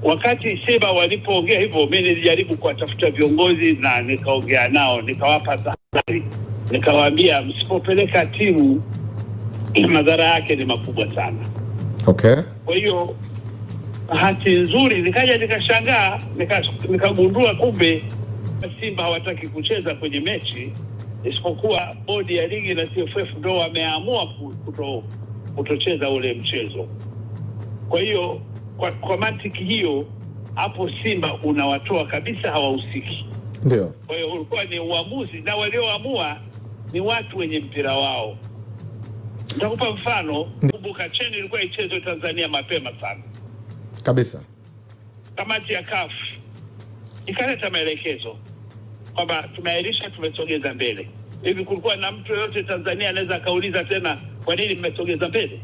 wakati Simba walipoongea hivyo, mimi nilijaribu kuwatafuta viongozi na nikaongea nao, nikawapa tahadhari, nikawaambia msipopeleka timu madhara yake ni makubwa sana. Okay. Kwa hiyo bahati nzuri nikaja nikashangaa, nikagundua kumbe Simba hawataki kucheza kwenye mechi, isipokuwa bodi ya ligi na TFF ndio wameamua kutocheza ule mchezo. Kwa hiyo kwa mantiki hiyo hapo Simba unawatoa kabisa, hawahusiki. Ndio. Kwa hiyo ulikuwa ni uamuzi, na walioamua ni watu wenye mpira wao. Nitakupa mfano, kumbuka cheni ilikuwa ichezwe Tanzania mapema sana kabisa. Kamati ya CAF ikaleta maelekezo kwamba tumeahirisha, tumesogeza mbele. Hivi kulikuwa na mtu yote Tanzania anaweza kauliza tena kwa nini mmesogeza mbele?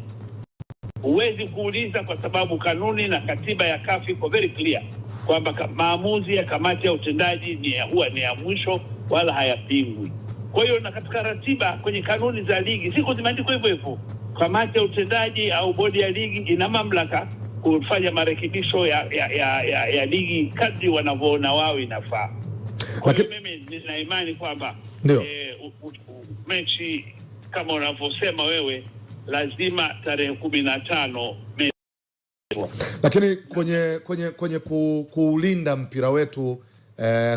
Huwezi kuuliza, kwa sababu kanuni na katiba ya CAF iko very clear kwamba maamuzi ya kamati ya utendaji huwa ni ya mwisho wala hayapingwi. Kwa hiyo na katika ratiba kwenye kanuni za ligi ziko zimeandikwa hivyo hivyo. Kamati ya utendaji au bodi ya ligi ina mamlaka kufanya marekebisho ya ligi kadri wanavyoona wao inafaa. Kwa hiyo mimi nina imani kwamba mechi kama unavyosema wewe lazima tarehe 15 mechi. Lakini kwenye kuulinda mpira wetu,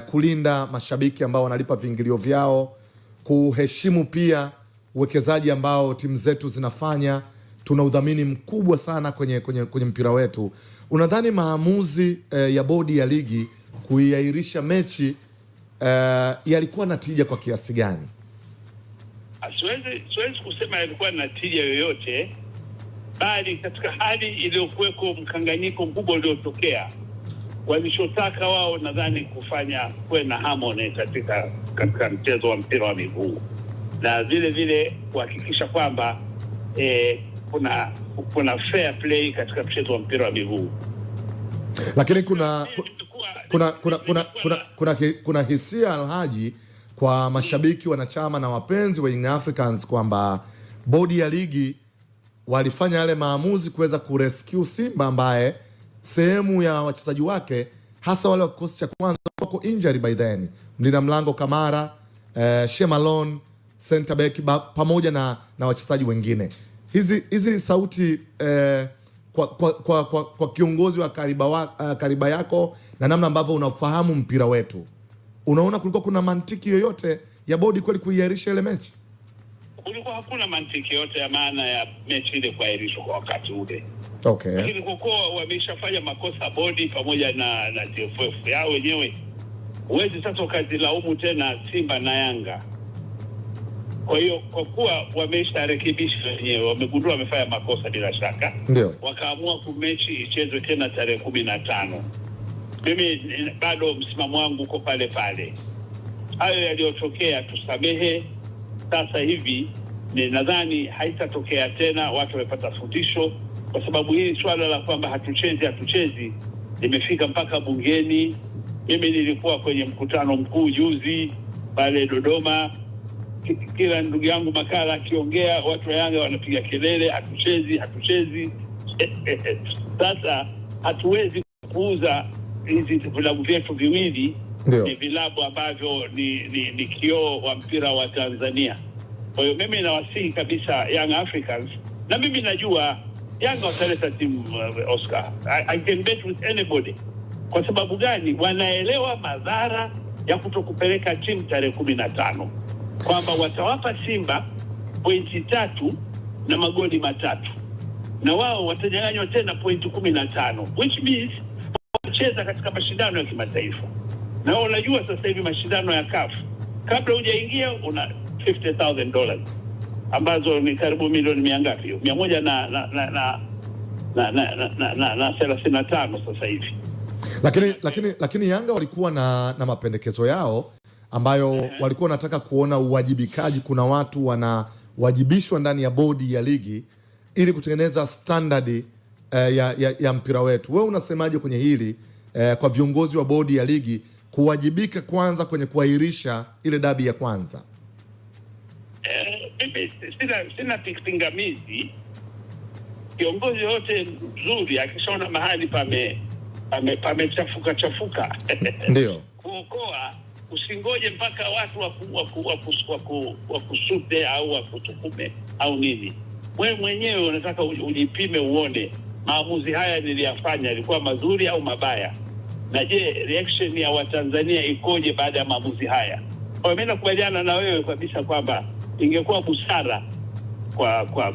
kulinda mashabiki ambao wanalipa viingilio vyao, kuheshimu pia uwekezaji ambao timu zetu zinafanya, tuna udhamini mkubwa sana kwenye mpira wetu. Unadhani maamuzi ya bodi ya ligi kuiahirisha mechi yalikuwa na tija kwa kiasi gani? Siwezi kusema yalikuwa na tija yoyote, bali katika hali iliyokuweko mkanganyiko mkubwa uliotokea, walichotaka wao nadhani kufanya kuwe na harmony katika mchezo wa mpira wa miguu, na vile vile kuhakikisha kwamba kuna fair play katika mchezo wa mpira wa miguu. Lakini kuna hisia Alhaji kwa mashabiki, wanachama na wapenzi wa Young Africans kwamba bodi ya ligi walifanya yale maamuzi kuweza kurescue Simba ambaye sehemu ya wachezaji wake hasa wale wa kikosi cha kwanza wako injury by then. Mlinda mlango Kamara, Shemalon, center back pamoja na wachezaji wengine. Hizi sauti kwa kiongozi wa kariba yako na namna ambavyo unafahamu mpira wetu, unaona kulikuwa kuna mantiki yoyote ya bodi kweli kuiahirisha ile mechi? Kulikuwa hakuna mantiki yote ya maana ya mechi ile kuahirishwa kwa wakati ule. Okay. Lakini kwa kuwa wameshafanya makosa bodi pamoja na TFF yao wenyewe, huwezi sasa ukazilaumu tena Simba na Yanga. Kwa hiyo kwa kuwa wamesharekebisha wenyewe, wamegundua wamefanya makosa bila shaka, ndio wakaamua mechi ichezwe tena tarehe 15. Mimi bado msimamo wangu uko pale pale. Hayo yaliyotokea tusamehe. Sasa hivi nadhani haitatokea tena, watu wamepata fundisho, kwa sababu hili swala la kwamba hatuchezi limefika mpaka bungeni. Mimi nilikuwa kwenye mkutano mkuu juzi pale Dodoma, kila ndugu yangu Makala akiongea, watu wa Yanga wanapiga kelele hatuchezi. Sasa hatuwezi kuuza hizi vilabu vyetu viwili. Ni vilabu ambavyo ni kioo wa mpira wa Tanzania. Kwa hiyo mimi nawasihi kabisa Young Africans, na mimi najua Yanga wataleta timu Oscar. I can bet with anybody. Kwa sababu gani? Wanaelewa madhara ya kutokupeleka timu tarehe 15, kwamba watawapa Simba pointi 3 na magoli 3, na wao watanyang'anywa tena pointi 15, which means wacheza katika mashindano ya kimataifa. Na unajua sasa hivi mashindano ya CAF, kabla hujaingia una $50,000 ambazo ni karibu milioni 100 hiyo 135 sasa hivi. Lakini Yanga walikuwa na mapendekezo yao ambayo walikuwa wanataka kuona uwajibikaji. Kuna watu wanawajibishwa ndani ya bodi ya ligi ili kutengeneza standard ya mpira wetu. Wewe unasemaje kwenye hili, kwa viongozi wa bodi ya ligi kuwajibika kwanza kwenye kuahirisha ile dabi ya kwanza? Sina pingamizi. Kiongozi yote mzuri akishaona mahali pamechafuka. Ndio. Kuokoa, usingoje mpaka watu wakusute au wakutukume au nini. Wewe mwenyewe unataka ujipime uone maamuzi haya niliyafanya yalikuwa mazuri au mabaya. Na je, reaction ya Watanzania ikoje baada ya maamuzi haya? Kwa mimi nakubaliana na wewe kabisa kwamba ingekuwa busara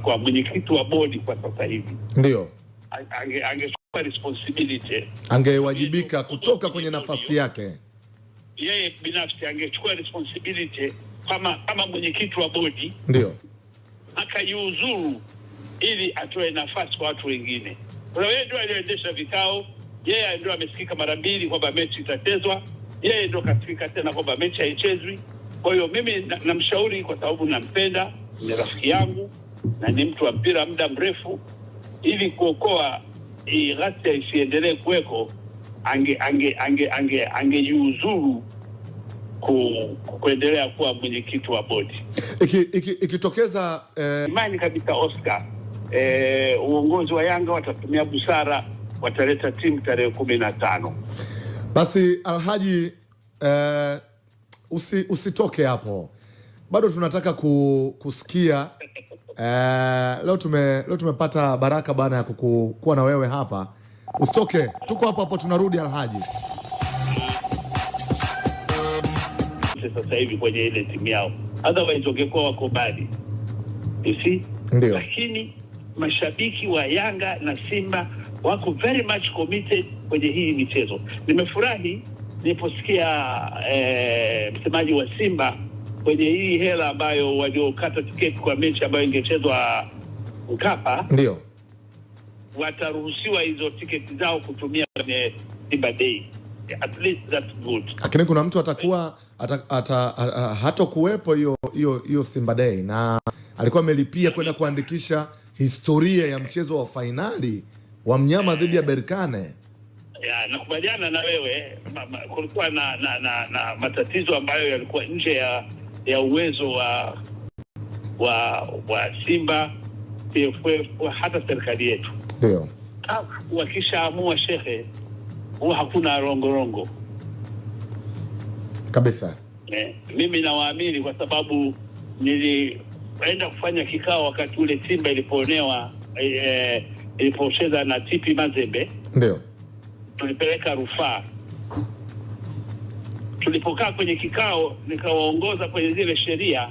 kwa mwenyekiti wa bodi kwa sasa hivi. Ndio. Angechukua responsibility. Angewajibika kutoka kwenye nafasi yake. Yeye binafsi angechukua responsibility kama mwenyekiti wa bodi. Ndio. Akajiuzuru ili atoe nafasi kwa watu wengine. Kwa hiyo ndio aliendesha vikao, yeye ndio amesikika mara mbili kwamba mechi itachezwa, yeye ndio kasikika tena kwamba mechi haichezwi. Kwa hiyo mimi namshauri kwa sababu nampenda, ni rafiki yangu na ni mtu wa mpira muda mrefu, ili kuokoa ghasia isiendelee kuweko, angejiuzuru kuendelea kuwa mwenyekiti wa bodi. Ikitokeza imani kabisa Oscar, uongozi wa Yanga watatumia busara, wataleta timu tarehe 15. Basi Alhaji, usitoke hapo. Bado tunataka kusikia leo tumepata baraka bana ya kuwa na wewe hapa. Usitoke, tuko hapo tunarudi Alhaji. Sasa hivi kwenye ile timu yao, otherwise ungekuwa wako mbali. Ndio. Lakini mashabiki wa Yanga na Simba wako very much committed kwenye hii michezo. Nimefurahi niliposikia msemaji wa Simba kwenye hii hela ambayo waliokata tiketi kwa mechi ambayo ingechezwa Mkapa. Ndio. Wataruhusiwa hizo tiketi zao kutumia kwenye Simba Day. At least that's good. Lakini kuna mtu atakuwa hatakuwepo hiyo Simba Day, na alikuwa amelipia kwenda kuandikisha historia ya mchezo wa fainali wa mnyama dhidi ya Berkane. Ya, nakubaliana na wewe. Kulikuwa na matatizo ambayo yalikuwa nje ya uwezo wa Simba, TFF, hata serikali yetu. Ndio. Wakishaamua shehe, huwa hakuna rongo kabisa. Mimi nawaamini kwa sababu nilienda kufanya kikao wakati ule Simba ilipoonewa, ilipocheza na TP Mazembe. Ndio. Tulipeleka rufaa. Tulipokaa kwenye kikao, nikawaongoza kwenye zile sheria,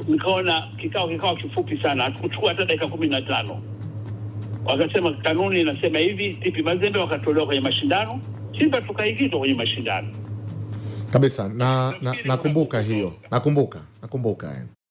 nikaona kikao kifupi sana, hatukuchukua hata dakika 15. Wakasema kanuni inasema hivi, TP Mazembe wakatolewa kwenye mashindano, Simba tukaingizwa kwenye mashindano. Kabisa, nakumbuka hiyo. Nakumbuka.